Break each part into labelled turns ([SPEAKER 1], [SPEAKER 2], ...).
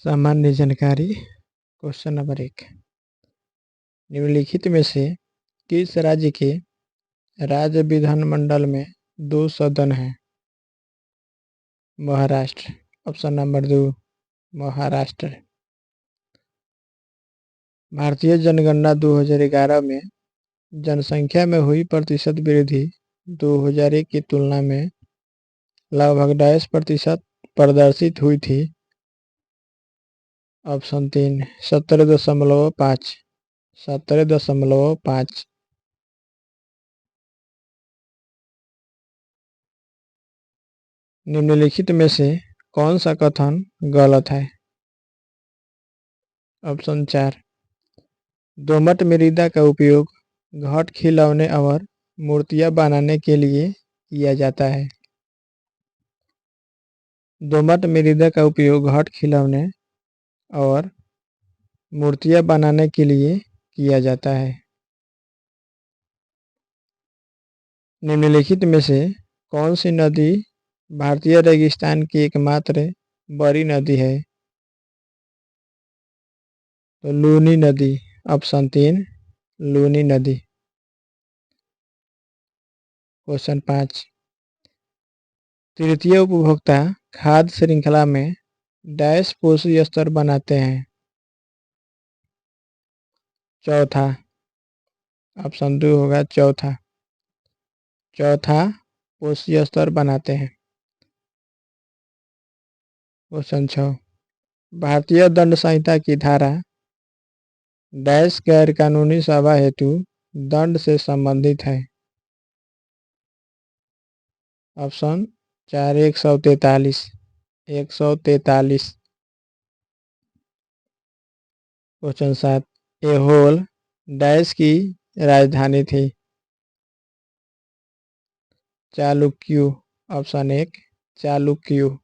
[SPEAKER 1] सामान्य जानकारी। Question number 1, निम्नलिखित में से किस राज्य के राज्य विधानमंडल में 2 सदन हैं? महाराष्ट्र। Option number 2, Maharashtra. भारतीय जनगणना 2011 में जनसंख्या में हुई प्रतिशत वृद्धि 2001 की तुलना में लगभग 22% प्रदर्शित हुई थी। ऑप्शन 3, 17.5। 17.5। निम्नलिखित में से कौन सा कथन गलत है? ऑप्शन 4, दोमट मृदा का उपयोग घट खिलौने और मूर्तियां बनाने के लिए किया जाता है। दोमट मृदा का उपयोग घट खिलौने और मूर्तियां बनाने के लिए किया जाता है। निम्नलिखित में से कौन सी नदी भारतीय रेगिस्तान की एकमात्र बड़ी नदी है? तो लूनी नदी। ऑप्शन 3, लूनी नदी। क्वेश्चन 5, तृतीय उपभोक्ता खाद्य श्रृंखला में डैश पोषी स्तर बनाते हैं? चौथा। ऑप्शन 2 होगा चौथा। चौथा पोषी स्तर बनाते हैं। क्वेश्चन 6, भारतीय दंड संहिता की धारा डैश गैर कानूनी सभा हेतु दंड से संबंधित है? ऑप्शन 4, 143। 143। क्वेश्चन 7, एहोल डैश की राजधानी थी? चालुक्य। ऑप्शन 1, चालुक्य।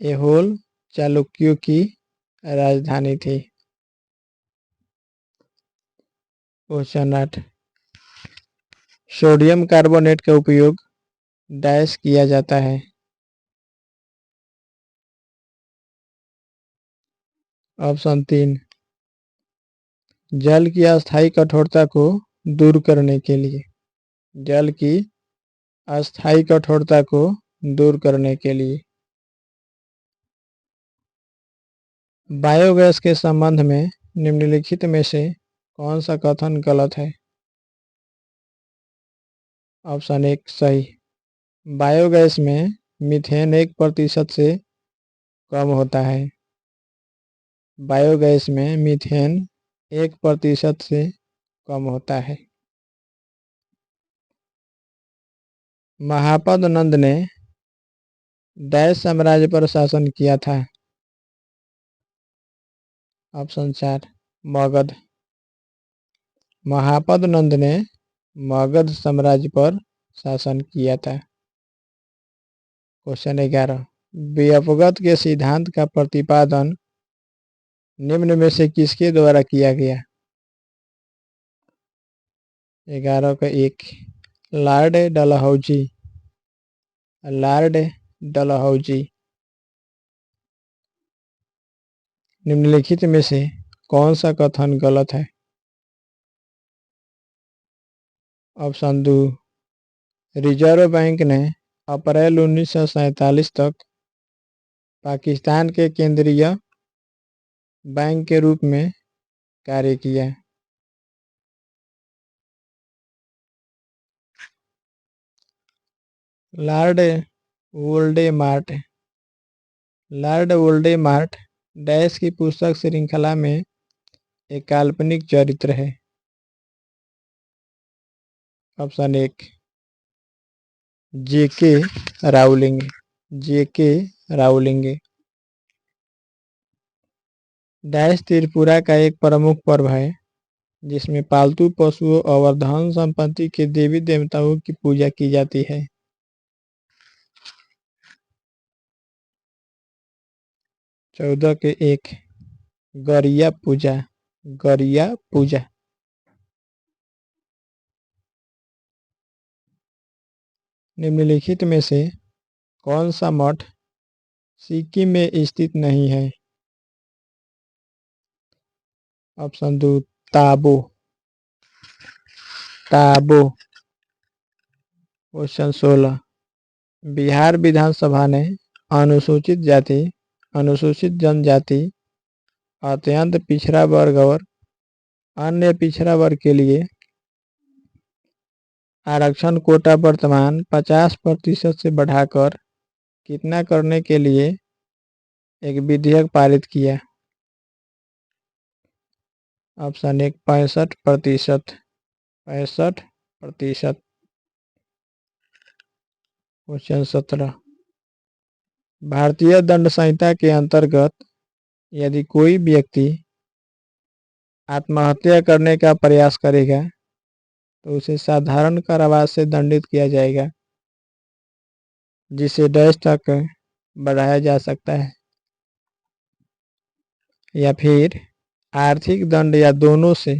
[SPEAKER 1] एहोल चालुक्यों की राजधानी थी। क्वेश्चन 8, सोडियम कार्बोनेट का उपयोग डैश किया जाता है? ऑप्शन 3, जल की अस्थायी कठोरता को दूर करने के लिए। जल की अस्थायी कठोरता को दूर करने के लिए। बायोगैस के संबंध में निम्नलिखित में से कौन सा कथन गलत है? ऑप्शन 1 सही। बायोगैस में मीथेन 1% से कम होता है। बायोगैस में मीथेन 1% से कम होता है। महापद नंद ने डैश साम्राज्य पर शासन किया था? ऑप्शन 4, मगध। महापद नंद ने मगध साम्राज्य पर शासन किया था। क्वेश्चन 11, व्यपगत के सिद्धांत का प्रतिपादन निम्न में से किसके द्वारा किया गया? 11 का 1, लॉर्ड डलहौजी। लॉर्ड डलहौजी। निम्नलिखित में से कौन सा कथन गलत है? ऑप्शन 2, रिजर्व बैंक ने अप्रैल 1947 तक पाकिस्तान के केंद्रीय बैंक के रूप में कार्य किया। लॉर्ड वोल्डेमार्ट। लॉर्ड वोल्डेमार्ट डैश की पुस्तक श्रृंखला में एक काल्पनिक चरित्र है? ऑप्शन 1, जेके राउलिंग। जेके राउलिंग। डैश त्रिपुरा का एक प्रमुख पर्व है जिसमें पालतू पशुओं और धन संपत्ति के देवी देवताओं की पूजा की जाती है? 14 के 1, गरिया पूजा। गरिया पूजा। निम्नलिखित में से कौन सा मठ सिक्किम में स्थित नहीं है? ऑप्शन दो ताबो। ताबो। क्वेश्चन 16, बिहार विधानसभा ने अनुसूचित जाति, अनुसूचित जनजाति, अत्यंत पिछड़ा वर्ग और अन्य पिछड़ा वर्ग के लिए आरक्षण कोटा वर्तमान 50% से बढ़ाकर कितना करने के लिए एक विधेयक पारित किया? ऑप्शन 1 65%। 65%। क्वेश्चन 17, भारतीय दंड संहिता के अंतर्गत यदि कोई व्यक्ति आत्महत्या करने का प्रयास करेगा तो उसे साधारण कारावास से दंडित किया जाएगा, जिसे डैश तक बढ़ाया जा सकता है, या फिर आर्थिक दंड या दोनों से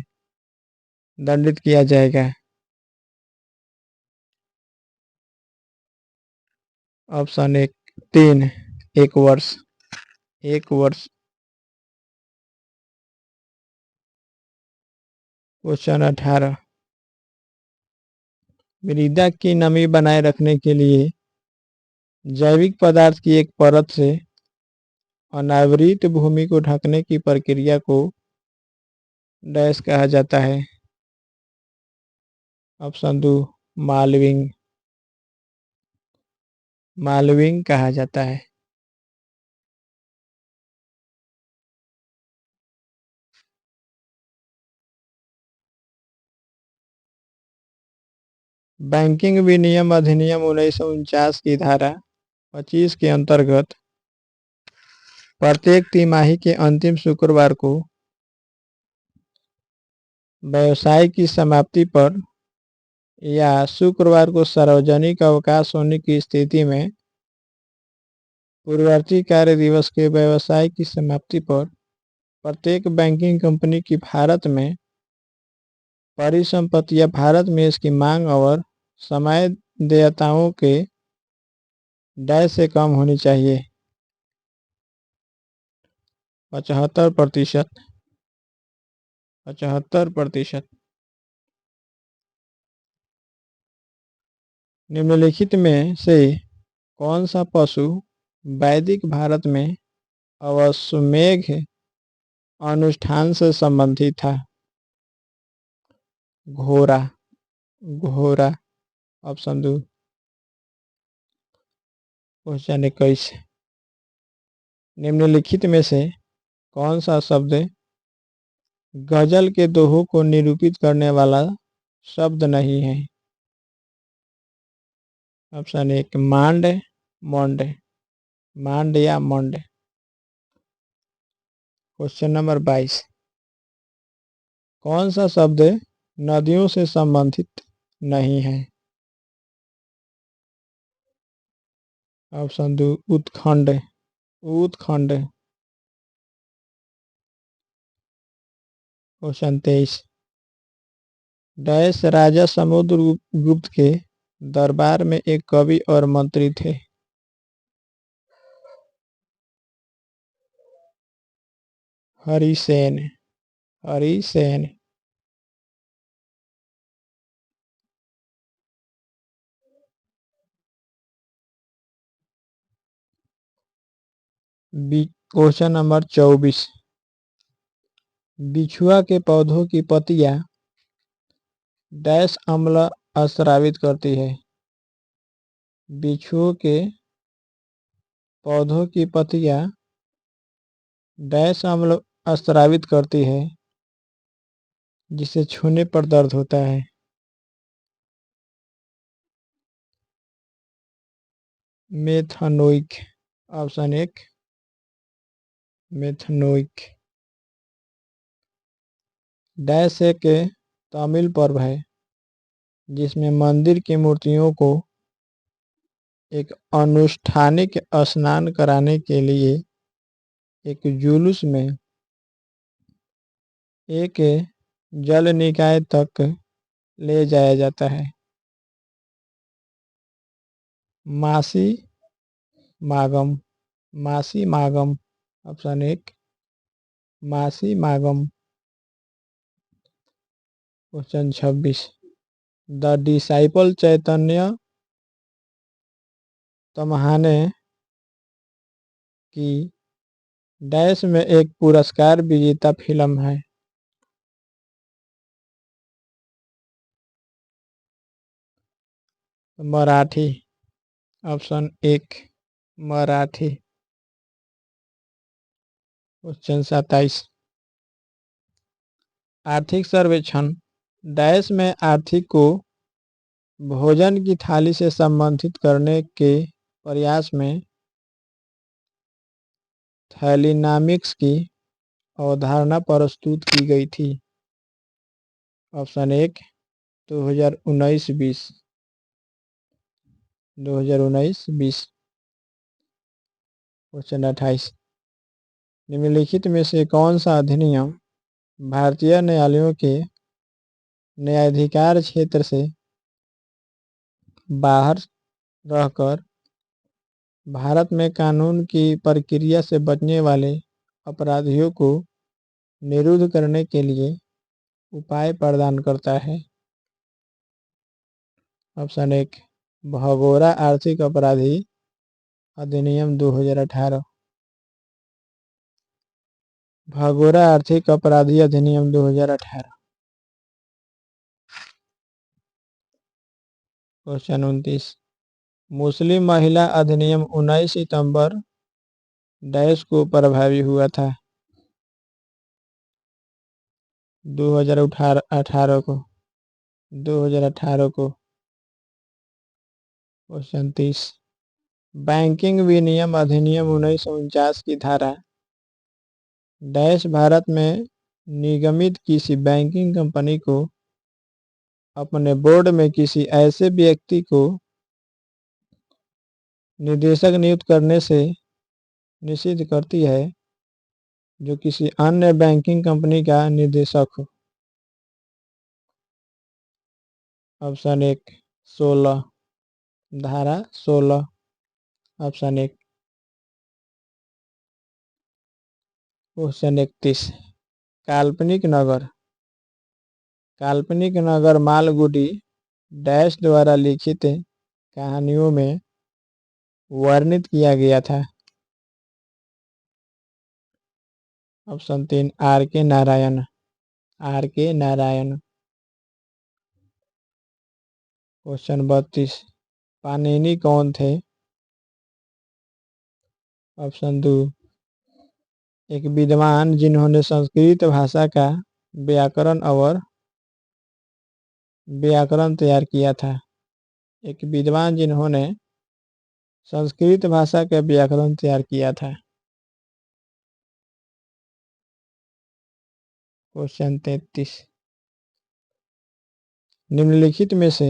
[SPEAKER 1] दंडित किया जाएगा? ऑप्शन 1 3, 1 वर्ष। 1 वर्ष। क्वेश्चन 18, मृदा की नमी बनाए रखने के लिए जैविक पदार्थ की एक परत से अनावृत भूमि को ढकने की प्रक्रिया को डैश कहा जाता है? ऑप्शन 2 मालविंग। मालविंग कहा जाता है। बैंकिंग विनियम अधिनियम 1949 की धारा 25 के अंतर्गत प्रत्येक तिमाही के अंतिम शुक्रवार को व्यवसाय की समाप्ति पर या शुक्रवार को सार्वजनिक अवकाश होने की स्थिति में पूर्ववर्ती कार्य दिवस के व्यवसाय की समाप्ति पर प्रत्येक बैंकिंग कंपनी की भारत में परिसंपत्ति या भारत में इसकी मांग और समय देयताओं के डैश से कम होनी चाहिए? 75%। 75%। निम्नलिखित में से कौन सा पशु वैदिक भारत में अश्वमेध अनुष्ठान से संबंधित था? घोड़ा। घोड़ा। ऑप्शन 2। क्वेश्चन 21, निम्नलिखित में से कौन सा शब्द गजल के दोहों को निरूपित करने वाला शब्द नहीं है? ऑप्शन 1 मांड, मोंड। मांड या मोंड। क्वेश्चन नंबर 22, कौन सा शब्द नदियों से संबंधित नहीं है? ऑप्शन 2 उत्खंड। उत्खंड। क्वेश्चन 23, डैश राजा समुद्रगुप्त के दरबार में एक कवि और मंत्री थे? हरिसेन। हरिसेन। क्वेश्चन नंबर 24, बिछुआ के पौधों की पत्तियां डैश अम्ल स्रावित करती है? बिच्छुओं के पौधों की पत्तियां डैश अम्ल स्रावित करती है जिसे छूने पर दर्द होता है? मेथनोइक। Option 1 methanoic. डैश एक तमिल पर्व है जिसमें मंदिर की मूर्तियों को एक अनुष्ठानिक स्नान कराने के लिए एक जुलूस में एक जल निकाय तक ले जाया जाता है। मासी मागम। मासी मागम। ऑप्शन 1 मासी मागम। क्वेश्चन 26 द डिसाइपल चैतन्य तमहाने की डैश में एक पुरस्कार विजेता फिल्म है। मराठी। ऑप्शन 1 मराठी। क्वेश्चन 27 आर्थिक सर्वेक्षण डैश में आर्थिक को भोजन की थाली से संबंधित करने के प्रयास में थैलीनामिक्स की अवधारणा प्रस्तुत की गई थी। ऑप्शन 1 2019-20 2019-20। क्वेश्चन 28 निम्नलिखित में से कौन सा अधिनियम भारतीय न्यायालयों के न्यायाधिकार क्षेत्र से बाहर रहकर भारत में कानून की प्रक्रिया से बचने वाले अपराधियों को निरुद्ध करने के लिए उपाय प्रदान करता है। ऑप्शन 1 भगोड़ा आर्थिक अपराधी अधिनियम 2018। भगोड़ा आर्थिक अपराधी अधिनियम 2018। क्वेश्चन 29 मुस्लिम महिला अधिनियम 19 सितंबर डैश को प्रभावी हुआ था। 2018 को 2018 को। क्वेश्चन 30 बैंकिंग विनियम अधिनियम 1949 की धारा डैश भारत में निगमित किसी बैंकिंग कंपनी को अपने बोर्ड में किसी ऐसे व्यक्ति को निदेशक नियुक्त करने से निषिद्ध करती है जो किसी अन्य बैंकिंग कंपनी का निदेशक हो। ऑप्शन 1 16 धारा 16। ऑप्शन 1। क्वेश्चन 31 काल्पनिक नगर मालगुडी डैश द्वारा लिखित कहानियों में वर्णित किया गया था। ऑप्शन 3 आर के नारायण। क्वेश्चन 32 पाणिनि कौन थे। ऑप्शन 2 एक विद्वान जिन्होंने संस्कृत भाषा का व्याकरण तैयार किया था। एक विद्वान जिन्होंने संस्कृत भाषा का व्याकरण तैयार किया था। क्वेश्चन 33 निम्नलिखित में से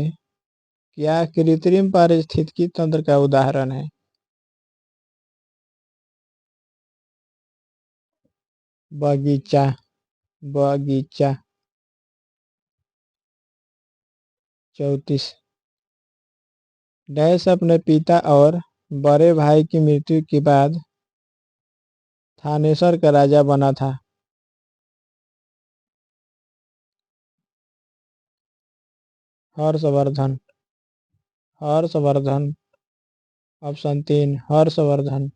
[SPEAKER 1] क्या कृत्रिम पारिस्थितिकी तंत्र का उदाहरण है। बगीचा। 34 डैश अपने पिता और बड़े भाई की मृत्यु के बाद थानेसर का राजा बना था। हर्षवर्धन। ऑप्शन 3 हर्षवर्धन।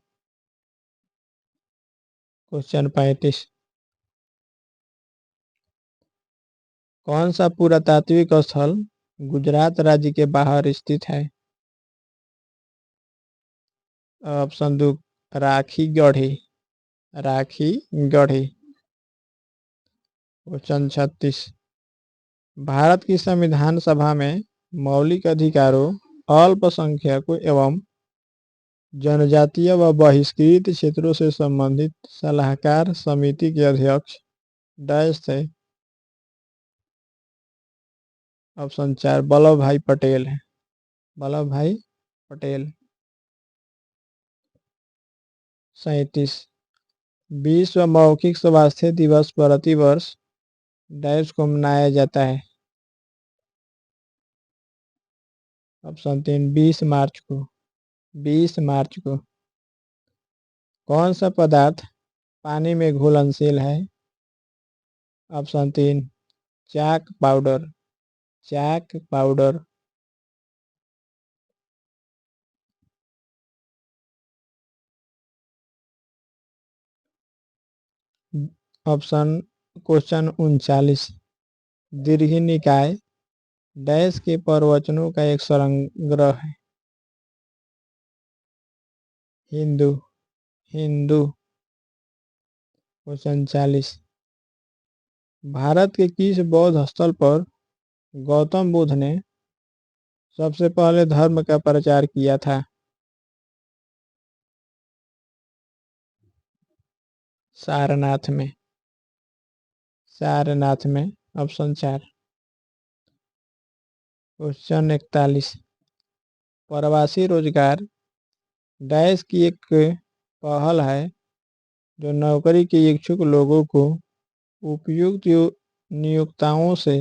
[SPEAKER 1] क्वेश्चन 35 कौन सा पुरातात्विक स्थल गुजरात राज्य के बाहर स्थित है। ऑप्शन 2 राखी गढ़ी। क्वेश्चन 36 भारत की संविधान सभा में मौलिक अधिकारों अल्पसंख्यकों एवं जनजातीय व बहिष्कृत क्षेत्रों से संबंधित सलाहकार समिति के अध्यक्ष डैश थे। ऑप्शन 4 वल्लभ भाई पटेल। 37 विश्व मौखिक स्वास्थ्य दिवस प्रतिवर्ष डैश को मनाया जाता है। ऑप्शन 3 20 मार्च को। कौन सा पदार्थ पानी में घुलनशील है। Option 3 chalk powder, chalk powder. Option question 39, दीर्घ निकाय डैश के प्रवचनों का एक संग्रह है। हिंदू, हिंदू। क्वेश्चन 40, भारत के किस बौद्ध स्थल पर गौतम बुद्ध ने सबसे पहले धर्म का प्रचार किया था? सारनाथ में, सारनाथ में। ऑप्शन 4। क्वेश्चन 41, प्रवासी रोजगार डैश की एक पहल है जो नौकरी के इच्छुक लोगों को उपयुक्त नियोक्ताओं से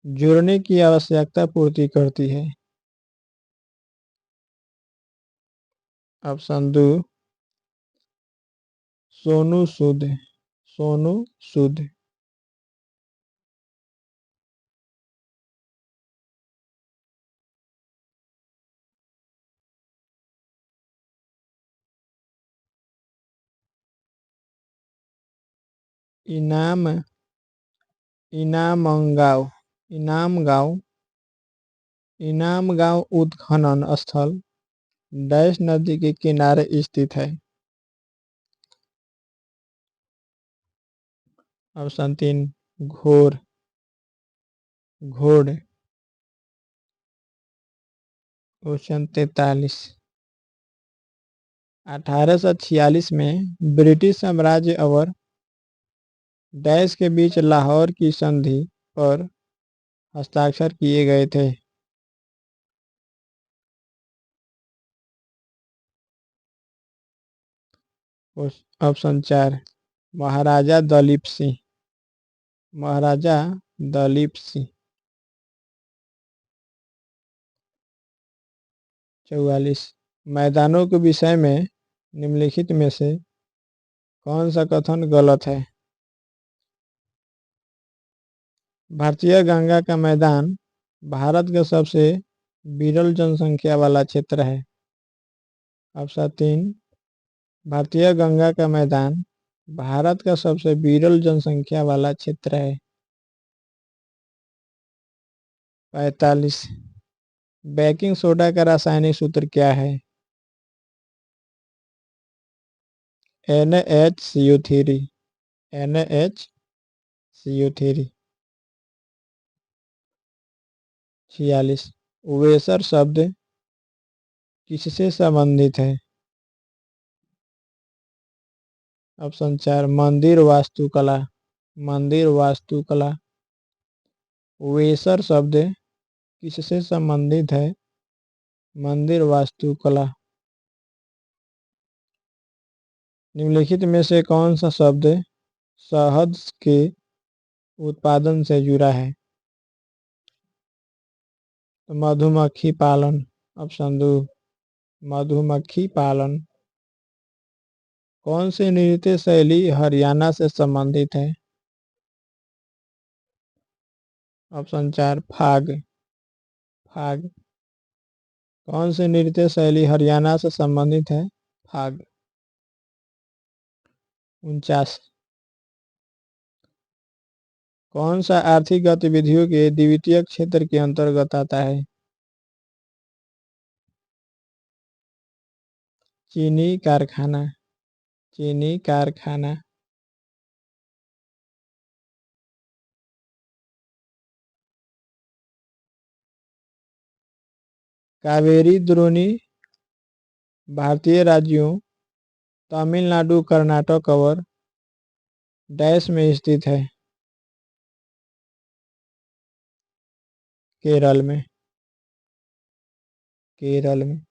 [SPEAKER 1] जुड़ने की आवश्यकता पूर्ति करती है। ऑप्शन 2, सोनू सूद, सोनू सूद। इनाम, इनामगांव, इनामगांव, इनामगांव उत्खनन स्थल डैश नदी के किनारे स्थित है? ऑप्शन 3, घोर, घोड़। क्वेश्चन 43, 1846 में ब्रिटिश साम्राज्य और डैश के बीच लाहौर की संधि पर हस्ताक्षर किए गए थे? ऑप्शन 4, महाराजा दलीप सिंह, महाराजा दलीप सिंह। 44, मैदानों के विषय में निम्नलिखित में से कौन सा कथन गलत है? भारतीय गंगा का मैदान भारत का सबसे विरल जनसंख्या वाला क्षेत्र है। ऑप्शन 3, भारतीय गंगा का मैदान भारत का सबसे विरल जनसंख्या वाला क्षेत्र है। 45, बेकिंग सोडा का रासायनिक सूत्र क्या है? NaHCO3, NaHCO3। 46, वेसर शब्द किससे संबंधित है? ऑप्शन 4, मंदिर वास्तुकला, मंदिर वास्तुकला। वेसर शब्द किससे संबंधित है? मंदिर वास्तुकला। निम्नलिखित में से कौन सा शब्द शहद के उत्पादन से जुड़ा है? तो मधुमक्खी पालन। ऑप्शन 2, मधुमक्खी पालन। कौन सी नृत्य शैली हरियाणा से संबंधित है? ऑप्शन 4, फाग, फाग। कौन सी नृत्य शैली हरियाणा से संबंधित है? फाग। 49, कौन सा आर्थिक गतिविधियों के द्वितीयक क्षेत्र के अंतर्गत आता है? चीनी कारखाना, चीनी कारखाना। कावेरी द्रोणी भारतीय राज्यों तमिलनाडु, कर्नाटक और डैश में स्थित है? केरल में, केरल में।